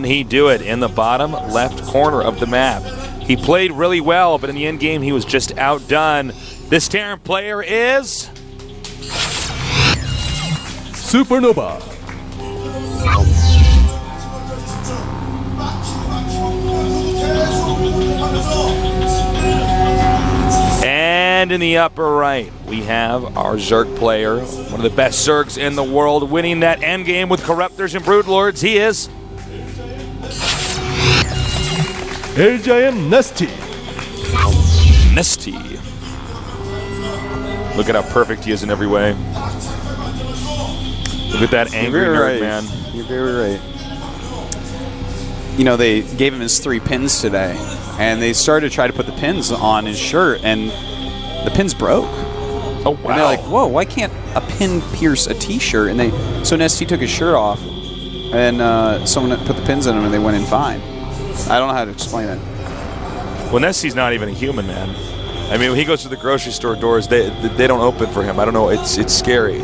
can he do it in the bottom left corner of the map? He played really well, but in the end game, he was just outdone. This Terran player is SuperNova. And in the upper right, we have our Zerg player, one of the best Zergs in the world, winning that endgame with Corruptors and Broodlords. He is NesTea. NesTea. Look at how perfect he is in every way. Look at that angry nerd, man. You're very right. You know, they gave him his 3 pins today, and they started to try to put the pins on his shirt, and the pins broke. Oh, wow. And they're like, whoa, why can't a pin pierce a t-shirt? And so NesTea took his shirt off, and someone put the pins in him, and they went in fine. I don't know how to explain it. Well, NesTea's not even a human, man. I mean, when he goes to the grocery store doors, they don't open for him. I don't know. It's scary.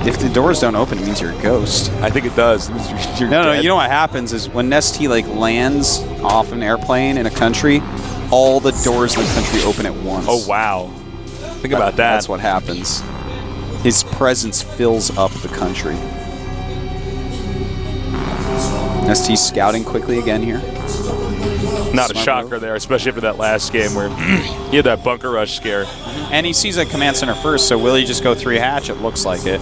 If the doors don't open, it means you're a ghost. I think it does. It means you're no, dead. you know what happens is when NesTea lands off an airplane in a country, all the doors in the country open at once. Oh, wow. Think about that. That's what happens. His presence fills up the country. NesTea scouting quickly again here. Not a shocker there, especially after that last game where he had that bunker rush scare. And he sees a command center first, so will he just go 3 hatch? It looks like it.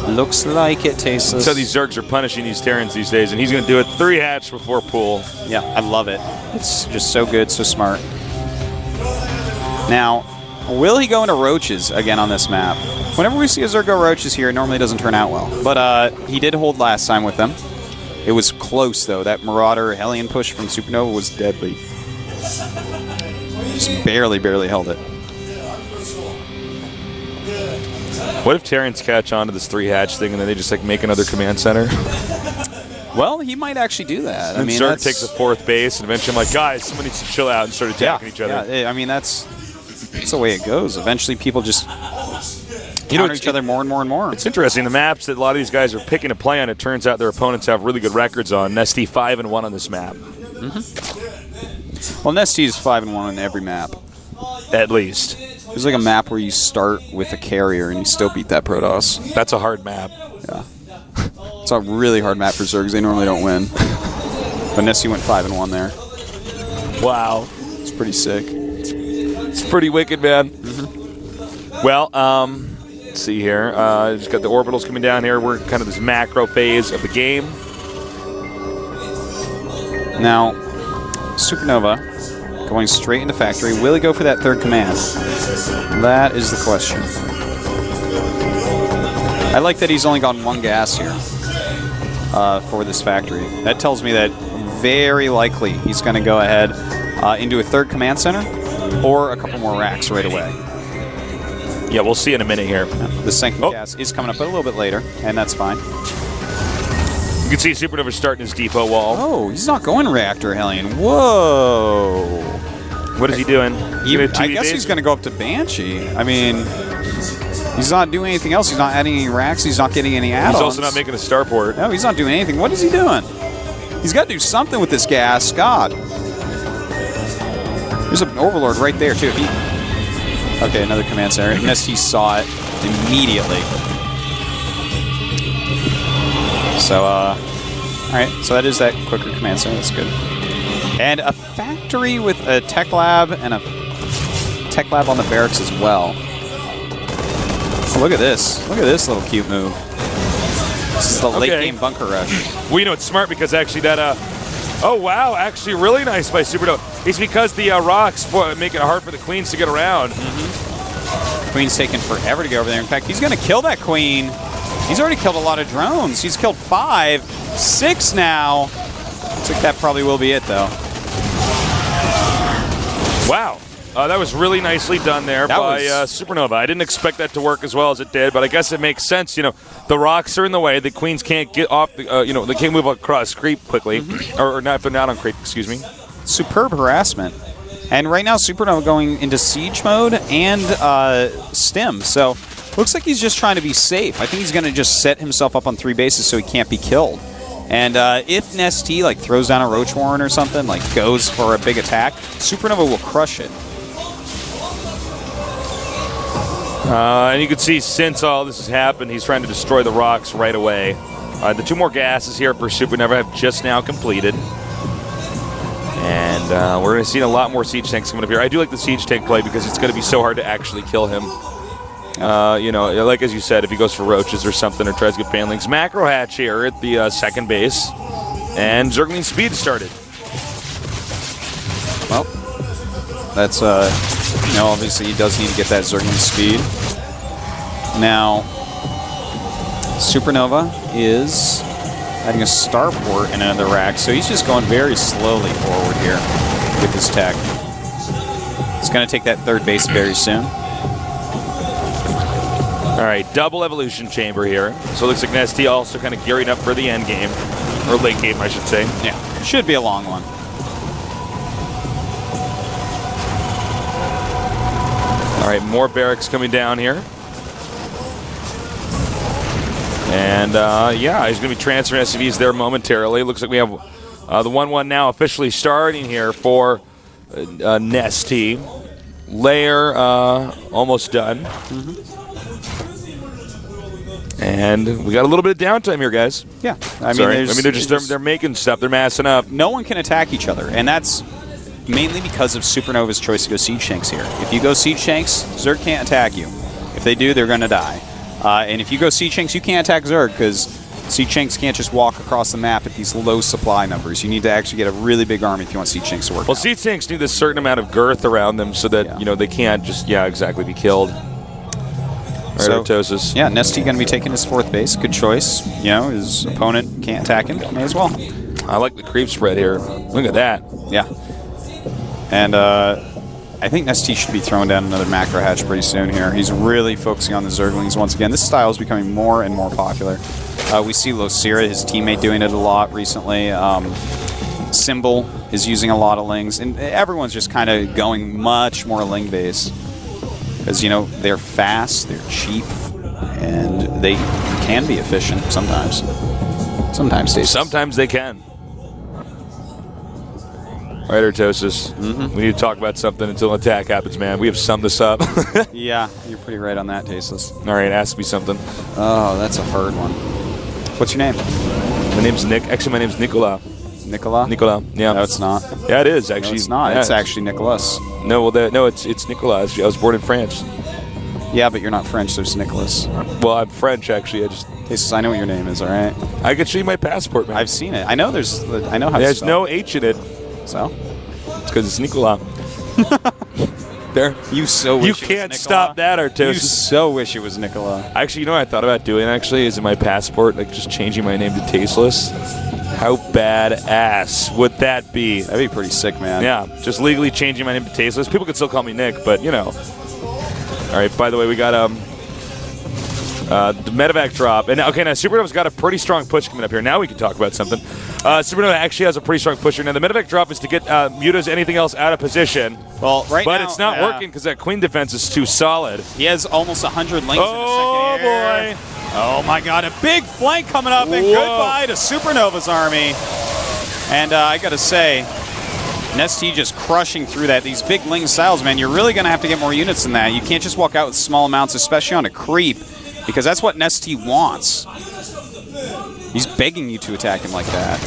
Looks like it, Tasteless. So these Zergs are punishing these Terrans these days, and he's going to do it 3 hatch before pool. Yeah, I love it. It's just so good, so smart. Now, will he go into roaches again on this map? Whenever we see a Zerg go roaches here, it normally doesn't turn out well. But he did hold last time with them. It was close, though. That Marauder Hellion push from SuperNova was deadly. Just barely held it. What if Terrans catch on to this 3 hatch thing and then they just make another command center? Well, he might actually do that. I mean, Zerg takes a 4th base, and eventually I'm like, guys, somebody needs to chill out and start attacking each other. Yeah, I mean, that's the way it goes. Eventually, people just counter each other more and more and more. It's interesting. The maps that a lot of these guys are picking to play on, it turns out their opponents have really good records on. NesTea 5-1 on this map. Well, NesTea is 5-1 on every map. At least. There's like a map where you start with a carrier and you still beat that Protoss. That's a hard map. Yeah. It's a really hard map for Zergs. They normally don't win. But NesTea went 5-1 there. Wow. It's pretty sick. It's pretty wicked, man. Well, let's see here. Just got the orbitals coming down here. We're kind of this macro phase of the game. Now, SuperNova going straight into factory. Will he go for that 3rd command? That is the question. I like that he's only gone 1 gas here for this factory. That tells me that very likely he's going to go ahead into a 3rd command center or a couple more racks right away. Yeah, we'll see in a minute here. The second gas is coming up a little bit later, and that's fine. You can see SuperNova starting his depot wall. Oh, he's not going Reactor Hellion. Whoa. What is he doing? I guess he's going to go up to Banshee. I mean, he's not doing anything else. He's not adding any racks. He's not getting any add-ons. He's also not making a starport. No, he's not doing anything. What is he doing? He's got to do something with this gas. God. There's an Overlord right there, too. Okay, another command center. NesTea saw it immediately. So, all right. So that is that quicker command center. That's good. And a factory with a tech lab and a tech lab on the barracks as well. Oh, look at this. Look at this little cute move. This is the late game bunker rush. Well, you know, it's smart because actually that, oh, wow, actually really nice by SuperNova. It's because the rocks make it hard for the Queens to get around. Queen's taking forever to get over there. In fact, he's going to kill that Queen. He's already killed a lot of drones. He's killed 5, 6 now. Looks like that probably will be it, though. Wow. That was really nicely done there by SuperNova. I didn't expect that to work as well as it did, but I guess it makes sense. You know, the rocks are in the way. The Queens can't get off, they can't move across creep quickly. Or not, if they're not on creep, excuse me. Superb harassment. And right now, SuperNova going into siege mode and stim. So, looks like he's just trying to be safe. I think he's going to just set himself up on 3 bases so he can't be killed. And if NesTea like throws down a Roach Warren or something, like goes for a big attack, SuperNova will crush it. And you can see since all this has happened, he's trying to destroy the rocks right away. The 2 more gases here for SuperNova have just now completed. And we're going to see a lot more siege tanks coming up here. I do like the siege tank play because it's going to be so hard to actually kill him. You know, like as you said, if he goes for roaches or something or tries to get fanlings. Macro Hatch here at the second base. And Zergling Speed started. Well, that's, you know, obviously he does need to get that Zergling Speed. Now, SuperNova is adding a starport in another rack, so he's just going very slowly forward here with his tech. He's going to take that third base very soon. All right, double evolution chamber here. So it looks like NesTea also kind of gearing up for the end game, or late game, I should say. Yeah, should be a long one. All right, more barracks coming down here. And, yeah, he's going to be transferring SCVs there momentarily. Looks like we have the 1-1 now officially starting here for NesTea. Layer almost done. And we got a little bit of downtime here, guys. Yeah. I mean, they're making stuff. They're massing up. No one can attack each other, and that's mainly because of SuperNova's choice to go Siege Tanks here. If you go Siege Tanks, Zerg can't attack you. If they do, they're going to die. And if you go Siege Tanks, you can't attack Zerg because Siege Tanks can't just walk across the map at these low supply numbers. You need to actually get a really big army if you want Siege Tanks to work. Well, Siege Tanks need a certain amount of girth around them so that you know they can't just exactly be killed. Right, so, Artosis. Yeah, NesTea going to be taking his fourth base. Good choice. You know, his opponent can't attack him. May as well. I like the creep spread here. Look at that. Yeah. And I think NesTea should be throwing down another macro hatch pretty soon here. He's really focusing on the Zerglings once again. This style is becoming more and more popular. We see Losira, his teammate, doing it a lot recently. Symbol is using a lot of Lings. And everyone's just kind of going much more Ling base. Because, you know, they're fast, they're cheap, and they can be efficient sometimes. Sometimes they can. Right, Artosis. We need to talk about something until an attack happens, man. We have summed this up. Yeah, you're pretty right on that, Tasteless. All right, ask me something. Oh, that's a hard one. What's your name? My name's Nick. Actually, my name's Nicola. Nicola? Nicola, yeah. No, it's not. Yeah, it is, actually. No, it's not. Yeah. It's actually Nicholas. No, well, no, it's Nicolas. I was born in France. Yeah, but you're not French, so it's Nicholas. Well, I'm French, actually. Tasteless, I know what your name is, all right? I can show you my passport, man. I've seen it. I know I know how to There's spell no it. H in it. So? It's because it's Nicola. There. You so wish You it was can't Nicola. stop that, You Artosis. so wish it was Nicola. Actually, you know what I thought about doing, actually, is in my passport, like just changing my name to Tasteless. How badass would that be? That'd be pretty sick, man. Yeah, just legally changing my name to Tasteless. People could still call me Nick, but, you know. All right, by the way, we got the medevac drop. And okay, now SuperNova's got a pretty strong push coming up here. Now we can talk about something. SuperNova actually has a pretty strong pusher. Now, the medevac drop is to get Muta's anything else out of position. Well, right but now... it's not working because that queen defense is too solid. He has almost 100 links in a second Oh, here. boy. Oh, my God. A big flank coming up, and Whoa. goodbye to SuperNova's army. And I got to say, NesTea just crushing through that. These big Ling styles, man, you're really going to have to get more units than that. You can't just walk out with small amounts, especially on a creep, because that's what NesTea wants. He's begging you to attack him like that.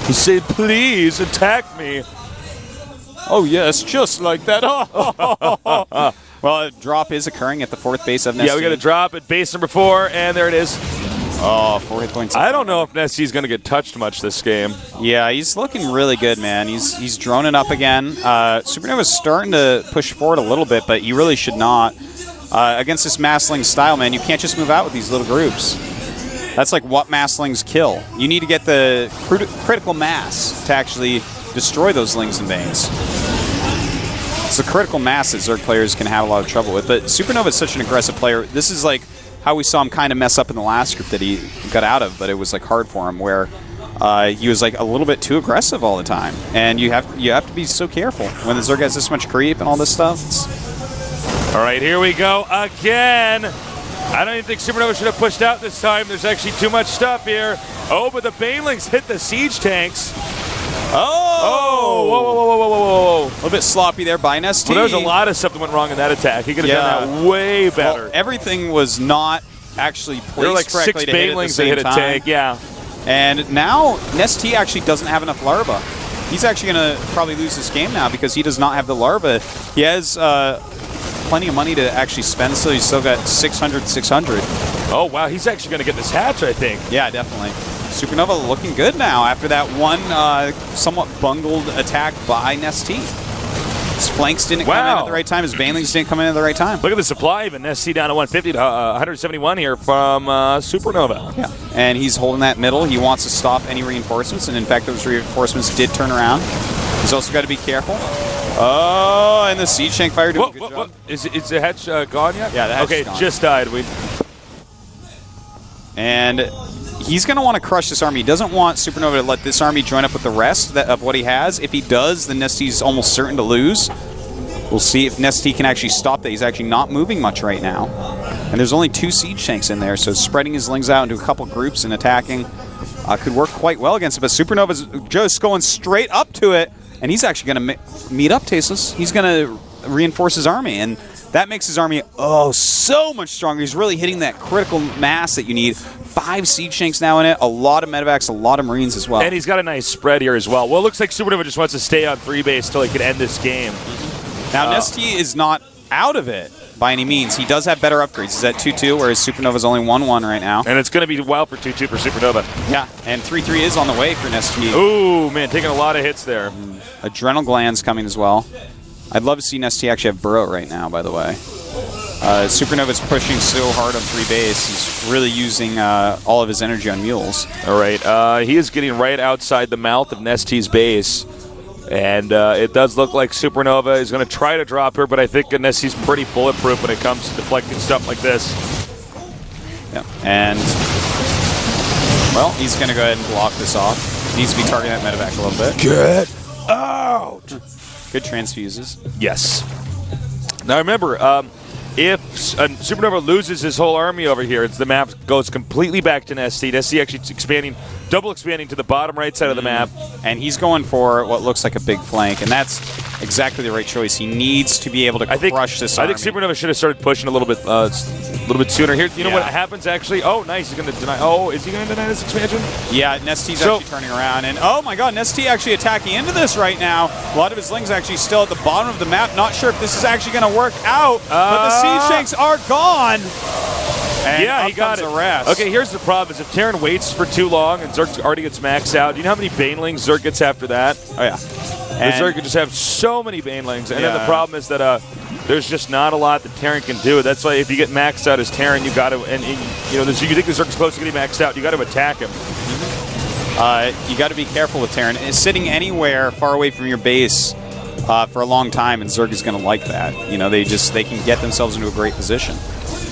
He said, please attack me. Oh, yes, just like that. Well, a drop is occurring at the fourth base of NesTea. Yeah, we got a drop at base number 4, and there it is. Oh, 4 hit points. I don't know if NesTea's going to get touched much this game. Yeah, he's looking really good, man. He's droning up again. SuperNova's starting to push forward a little bit, but you really should not. Against this Massling style, man, you can't just move out with these little groups. That's like what Masslings kill. You need to get the critical mass to actually destroy those Lings and Banes. It's the critical mass that Zerg players can have a lot of trouble with. But SuperNova is such an aggressive player. This is like how we saw him kind of mess up in the last script that he got out of, but it was like hard for him, where he was like a little bit too aggressive all the time. And you have to be so careful when the Zerg has this much creep and all this stuff. All right, here we go again. I don't even think SuperNova should have pushed out this time. There's actually too much stuff here. Oh, but the Banelings hit the siege tanks. Oh! Whoa, whoa, whoa, whoa, whoa, whoa. A little bit sloppy there by NesTea. Well, there was a lot of stuff that went wrong in that attack. He could have done that way better. Well, everything was not actually placed there were like correctly 6 to hit at the Banelings that same hit a time. tank, yeah. And now NesTea actually doesn't have enough larva. He's actually going to probably lose this game now because he does not have the larva. He has plenty of money to actually spend, so he's still got 600, 600. Oh, wow, he's actually going to get this hatch, I think. Yeah, definitely. SuperNova looking good now after that one somewhat bungled attack by NesTea. His flanks didn't come in at the right time. His Banelings didn't come in at the right time. Look at the supply even. NesTea down to 150 to 171 here from SuperNova. Yeah, and he's holding that middle. He wants to stop any reinforcements, and in fact, those reinforcements did turn around. He's also got to be careful. Oh, and the siege tank fire doing a good job. Is the hatch gone yet? Yeah, the hatch is gone. Just died. And he's going to want to crush this army. He doesn't want SuperNova to let this army join up with the rest of what he has. If he does, then NesTea's almost certain to lose. We'll see if NesTea can actually stop that. He's actually not moving much right now. And there's only 2 siege tanks in there, so spreading his lings out into a couple groups and attacking could work quite well against it. But SuperNova's just going straight up to it, and he's actually going to meet up Tasteless. He's going to reinforce his army, and that makes his army, so much stronger. He's really hitting that critical mass that you need. 5 siege tanks now in it, a lot of medevacs, a lot of Marines as well. And he's got a nice spread here as well. Well, it looks like SuperNova just wants to stay on 3 base till he can end this game. Now, NesTea is not out of it by any means. He does have better upgrades. He's at 2-2, whereas SuperNova's only 1-1 right now. And it's going to be well for 2-2 for SuperNova. Yeah, and 3-3 is on the way for NesTea. Ooh, man, taking a lot of hits there. Adrenal glands coming as well. I'd love to see NesTea actually have Burrow right now, by the way. SuperNova's pushing so hard on 3 base. He's really using all of his energy on mules. All right, he is getting right outside the mouth of NesTea's base. And it does look like SuperNova is going to try to drop her, but I think NesTea's pretty bulletproof when it comes to deflecting stuff like this. Yeah, and, well, he's going to go ahead and block this off. He needs to be targeting that medevac a little bit. Get out! Good transfuses. Yes. Now remember, if SuperNova loses his whole army over here, the map goes completely back to NesTea. NesTea actually double expanding to the bottom right side of the map. And he's going for what looks like a big flank, and that's exactly the right choice. He needs to be able to crush this army. I think SuperNova should have started pushing a little bit sooner. Here, you know what happens actually? Oh, nice. He's going to deny. Oh, is he going to deny this expansion? Yeah, NesTea's actually turning around, and oh my God, NesTea actually attacking into this right now. A lot of his lings actually still at the bottom of the map. Not sure if this is actually going to work out, but the siege tanks are gone. And yeah, he got it. The rest. Okay, here's the problem: is if Terran waits for too long and Zerg already gets maxed out, do you know how many Banelings Zerg gets after that? Oh yeah, and Zerg could just have so many Banelings, and then the problem is that there's just not a lot that Terran can do. That's why if you get maxed out as Terran, you got to, and you think the Zerg's close to getting maxed out, you got to attack him. You got to be careful with Terran. Sitting anywhere far away from your base for a long time, and Zerg is going to like that. You know, they can get themselves into a great position.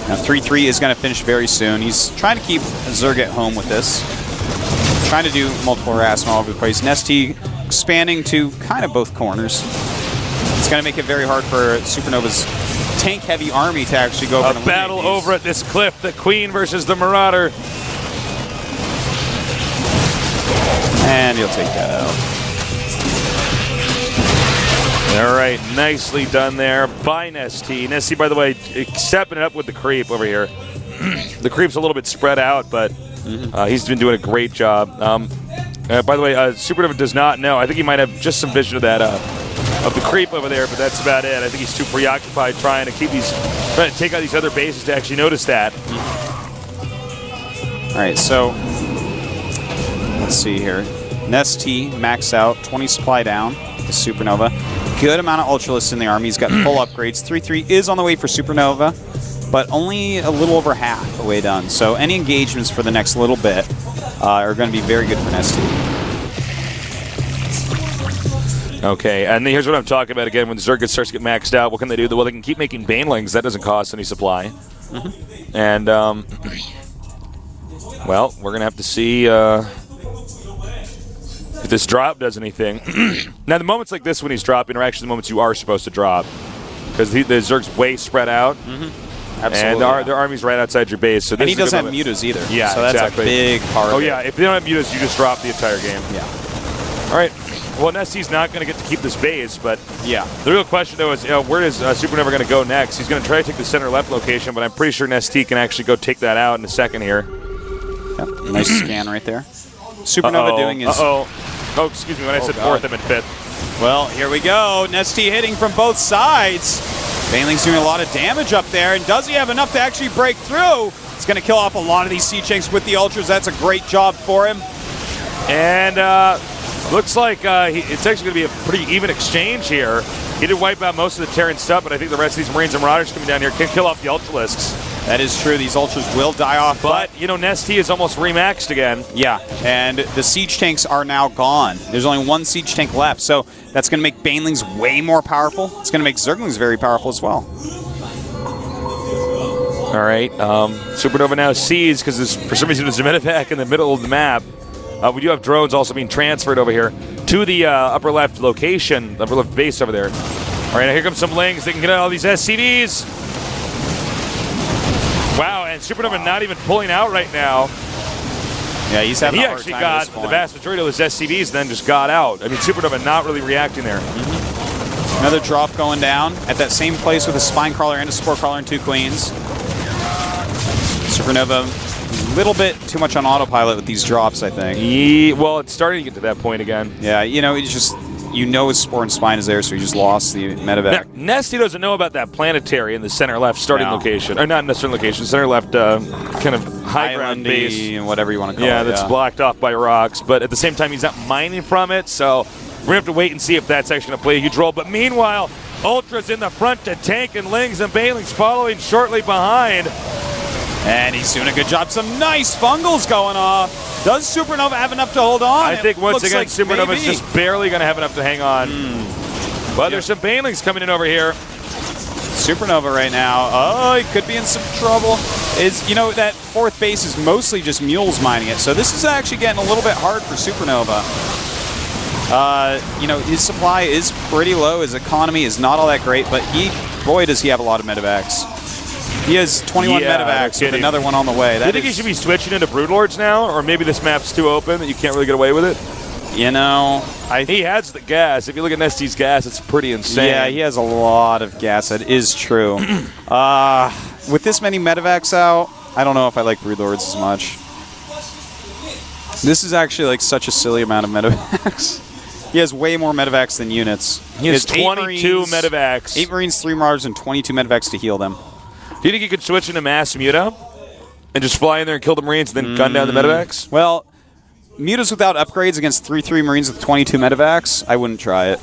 Now 3-3 is going to finish very soon. He's trying to keep Zerg at home with this. Trying to do multiple harassment all over the place. NesTea expanding to kind of both corners. It's going to make it very hard for SuperNova's tank-heavy army to actually go for a battle over at this cliff. The Queen versus the Marauder. And he'll take that out. All right, nicely done there by NesTea. NesTea, by the way, stepping it up with the creep over here. The creep's a little bit spread out, but he's been doing a great job. By the way, SuperNova does not know. I think he might have just some vision of that of the creep over there, but that's about it. I think he's too preoccupied trying to take out these other bases to actually notice that. All right, so let's see here. NesTea maxed out, 20 supply down to SuperNova. Good amount of Ultralists in the army. He's got full upgrades. 3-3 is on the way for SuperNova, but only a little over half the way done. So any engagements for the next little bit are going to be very good for NesTea. Okay, and here's what I'm talking about again. When the Zerg starts to get maxed out, what can they do? Well, they can keep making Banelings. That doesn't cost any supply. And, well, we're going to have to see if this drop does anything. Now, the moments like this when he's dropping are actually the moments you are supposed to drop. Because the Zerg's way spread out. Absolutely. And their army's right outside your base. So this and he is a doesn't good have mutas either. Yeah, so that's exactly. a big part of it. Yeah, if they don't have mutas, you just drop the entire game. Yeah. All right. Well, NesTea's not going to get to keep this base, but yeah. The real question, though, is where is SuperNova going to go next? He's going to try to take the center-left location, but I'm pretty sure NesTea can actually go take that out in a second here. Yep. Nice scan right there. SuperNova doing his... Oh, excuse me. When I said fourth, I meant fifth. Well, here we go. NesTea hitting from both sides. Baneling's doing a lot of damage up there, and does he have enough to actually break through? It's going to kill off a lot of these Siege with the Ultras. That's a great job for him. And looks like it's actually going to be a pretty even exchange here. He did wipe out most of the Terran stuff, but I think the rest of these Marines and Marauders coming down here can kill off the Ultralisks. That is true. These Ultras will die off. But, NesTea is almost remaxed again. Yeah, and the Siege Tanks are now gone. There's only one Siege Tank left, so that's going to make Banelings way more powerful. It's going to make Zerglings very powerful as well. All right. SuperNova now sees, because for some reason there's a medevac in the middle of the map. We do have drones also being transferred over here to the upper left location, upper left base over there. All right, now here comes some Lings. They can get out all these SCVs. Wow, and SuperNova not even pulling out right now. Yeah, he's having a hard actually time got at this point. the vast majority of those SCVs and then just got out. I mean, SuperNova not really reacting there. Another drop going down at that same place with a Spine Crawler and a Spore Crawler and 2 Queens. SuperNova a little bit too much on autopilot with these drops, I think. Well, it's starting to get to that point again. Yeah, it's just... his Spore and Spine is there, so he just lost the medevac. NesTea doesn't know about that planetary in the center left starting location. Or not in the center location, center left kind of high ground base. And whatever you want to call it. Yeah, that's blocked off by rocks. But at the same time, he's not mining from it, so we're going to have to wait and see if that's actually going to play a huge role. But meanwhile, Ultra's in the front to tank, and Lings and Banelings following shortly behind. And he's doing a good job. Some nice fungals going off. Does SuperNova have enough to hold on? I think once again, like SuperNova is just barely going to have enough to hang on. But there's some Banelings coming in over here. SuperNova right now. Oh, he could be in some trouble. That fourth base is mostly just mules mining it. So this is actually getting a little bit hard for SuperNova. His supply is pretty low. His economy is not all that great, but boy, does he have a lot of medevacs. He has 21 medevacs with another one on the way. Do you think he should be switching into Broodlords now? Or maybe this map's too open that you can't really get away with it? He has the gas. If you look at NesTea's gas, it's pretty insane. Yeah, he has a lot of gas. That is true. With this many medevacs out, I don't know if I like Broodlords as much. This is actually like such a silly amount of medevacs. He has way more medevacs than units. He has 22 medevacs. 8 Marines, 3 Marauders, and 22 medevacs to heal them. Do you think you could switch into mass muta and just fly in there and kill the Marines and then gun down the medevacs? Well, mutas without upgrades against 3/3 Marines with 22 medevacs, I wouldn't try it.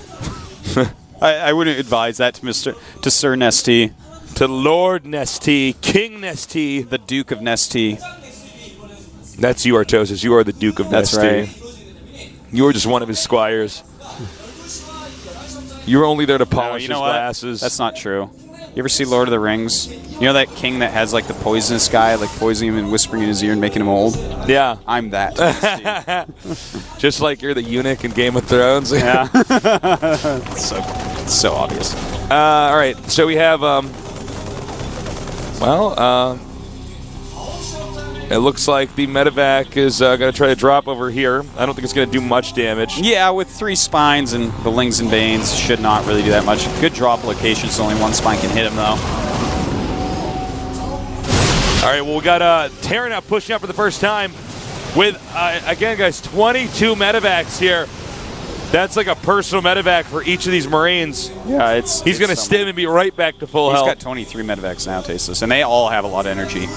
I wouldn't advise that to Sir NesTea. To Lord NesTea, King NesTea. The Duke of NesTea. That's you, Artosis. You are the Duke of That's NesTea. right. You are just one of his squires. You were only there to polish his glasses. That's not true. You ever see Lord of the Rings? You know that king that has like the poisonous guy, like poisoning him and whispering in his ear and making him old? Yeah. I'm that. Just like you're the eunuch in Game of Thrones. Yeah. so obvious. All right. So we have, it looks like the medevac is going to try to drop over here. I don't think it's going to do much damage. Yeah, with 3 spines and the Lings and Banes, should not really do that much. Good drop location, so only 1 spine can hit him, though. All right, well, we got Terran out pushing up for the first time with, again, guys, 22 medevacs here. That's like a personal medevac for each of these Marines. Yeah, he's going to stim and be right back to full health. He's got 23 medevacs now, Tasteless, and they all have a lot of energy.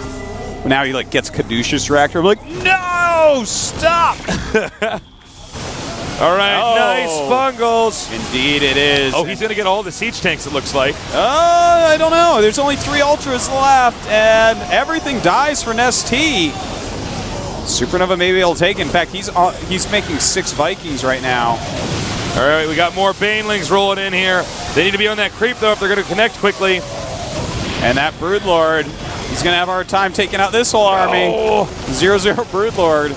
Now he gets Caduceus Reactor. I'm like, no, stop! All right, nice fungals. Indeed it is. Oh, he's going to get all the siege tanks, it looks like. I don't know. There's only 3 Ultras left, and everything dies for NesTea. SuperNova maybe he'll take it. In fact, he's making 6 Vikings right now. All right, we got more Banelings rolling in here. They need to be on that creep, though, if they're going to connect quickly. And that Broodlord, he's going to have a hard time taking out this whole army. 0-0 Broodlord.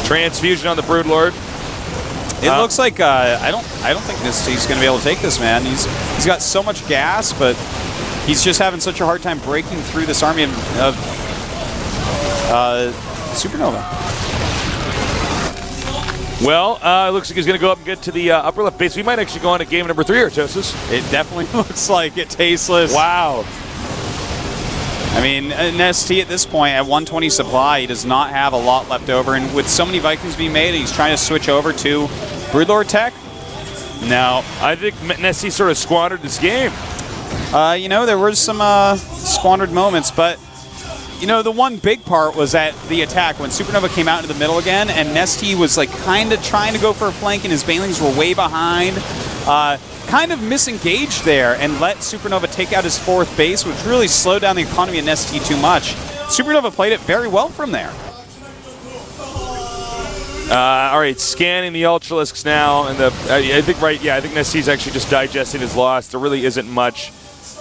Transfusion on the Broodlord. It looks like I don't think NesTea's going to be able to take this, man. He's got so much gas, but He's just having such a hard time breaking through this army of SuperNova. Well, it looks like he's going to go up and get to the upper left base. We might actually go on to game number 3 here, Tosis. It definitely looks like it, Tasteless. Wow. I mean, NesTea at this point, at 120 supply, he does not have a lot left over. And with so many Vikings being made, he's trying to switch over to Broodlord tech. No. I think NesTea sort of squandered this game. You know, there were some squandered moments, but, you know, the one big part was at the attack when SuperNova came out into the middle again, and NesTea was, like, kind of trying to go for a flank, and his Banelings were way behind. Kind of misengaged there and let SuperNova take out his 4th base, which really slowed down the economy of NesTea too much. SuperNova played it very well from there. All right, scanning the Ultralisks now, and I think NesTea's actually just digesting his loss. There really isn't much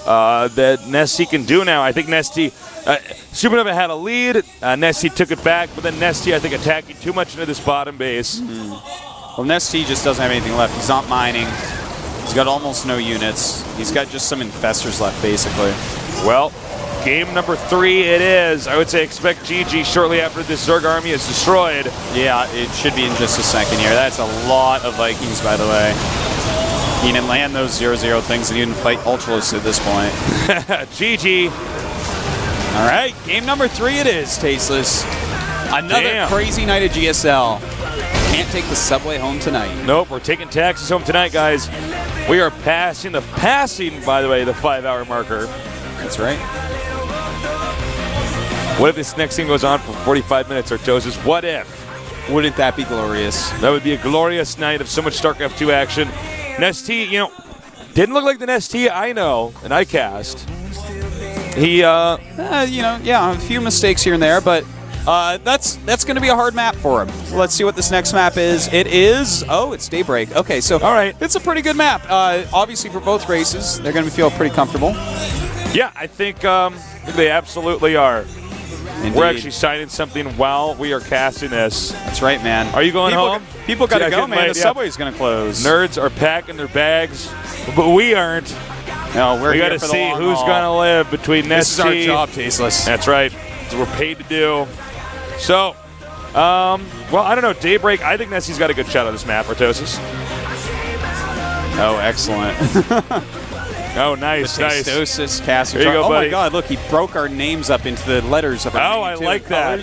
that NesTea can do now. I think SuperNova had a lead. NesTea took it back, but then NesTea, I think, attacking too much into this bottom base. Well, NesTea just doesn't have anything left. He's not mining. He's got almost no units. He's got just some infestors left, basically. Well, game number 3 it is. I would say expect GG shortly after this Zerg army is destroyed. Yeah, it should be in just a second here. That's a lot of Vikings, by the way. He didn't land those 0-0 things and he didn't fight Ultralisks at this point. GG. All right, game number 3 it is, Tasteless. Another crazy night of GSL. Can't take the subway home tonight. Nope, we're taking taxis home tonight, guys. We are passing, by the way, the 5-hour marker. That's right. What if this next thing goes on for 45 minutes, Artosis? What if? Wouldn't that be glorious? That would be a glorious night of so much StarCraft 2 action. NesTea, you know, didn't look like the NesTea I know and I cast. He, you know, yeah, a few mistakes here and there, but that's going to be a hard map for him. Let's see what this next map is. It is, it's Daybreak. Okay, so all right, it's a pretty good map. Obviously, for both races, they're going to feel pretty comfortable. Yeah, I think they absolutely are. Indeed. We're actually signing something while we are casting this. That's right, man. Are you going home? People got to go, man. The subway's going to close. Nerds are packing their bags, but we aren't. No, we got to see who's going to live between NesTea. This is our job, Tasteless. That's right. That's what we're paid to do. So, well, I don't know. Daybreak, I think NesTea's got a good shot on this map, Artosis. Oh, excellent. Oh, nice, nice. Tastosis caster. There you go, buddy. buddy. My God, look, he broke our names up into the letters of our name, I like that.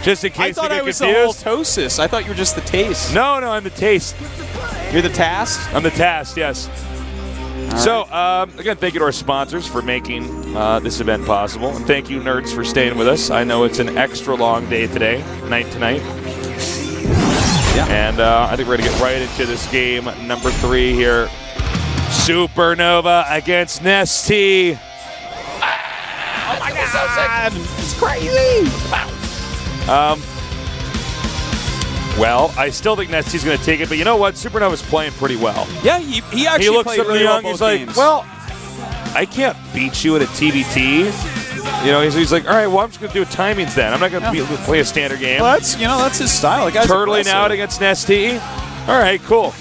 Just in case I thought you I get was confused. the whole Tosis. I thought you were just the taste. No, I'm the taste. You're the task? I'm the task, yes. So, again, thank you to our sponsors for making this event possible. And thank you, nerds, for staying with us. I know it's an extra long day today, night to night. Yeah. And I think we're going to get right into this game number 3 here. SuperNova against NesTea. Oh my God! It's crazy! Wow. Well, I still think NesTea's going to take it, but you know what? SuperNova's playing pretty well. Yeah, he actually looks played up really young. well He's like, games. well, I can't beat you at a TBT. You know, he's like, all right, well, I'm just going to do timings then. I'm not going to play a standard game. Well, that's his style. Like, turtling out against NesTea. All right, cool.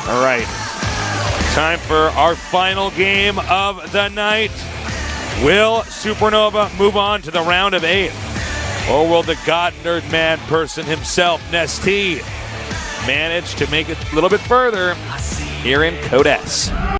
All right. Time for our final game of the night. Will SuperNova move on to the round of 8? Or will the God Nerd Man person himself, NesTea, manage to make it a little bit further here in Code S?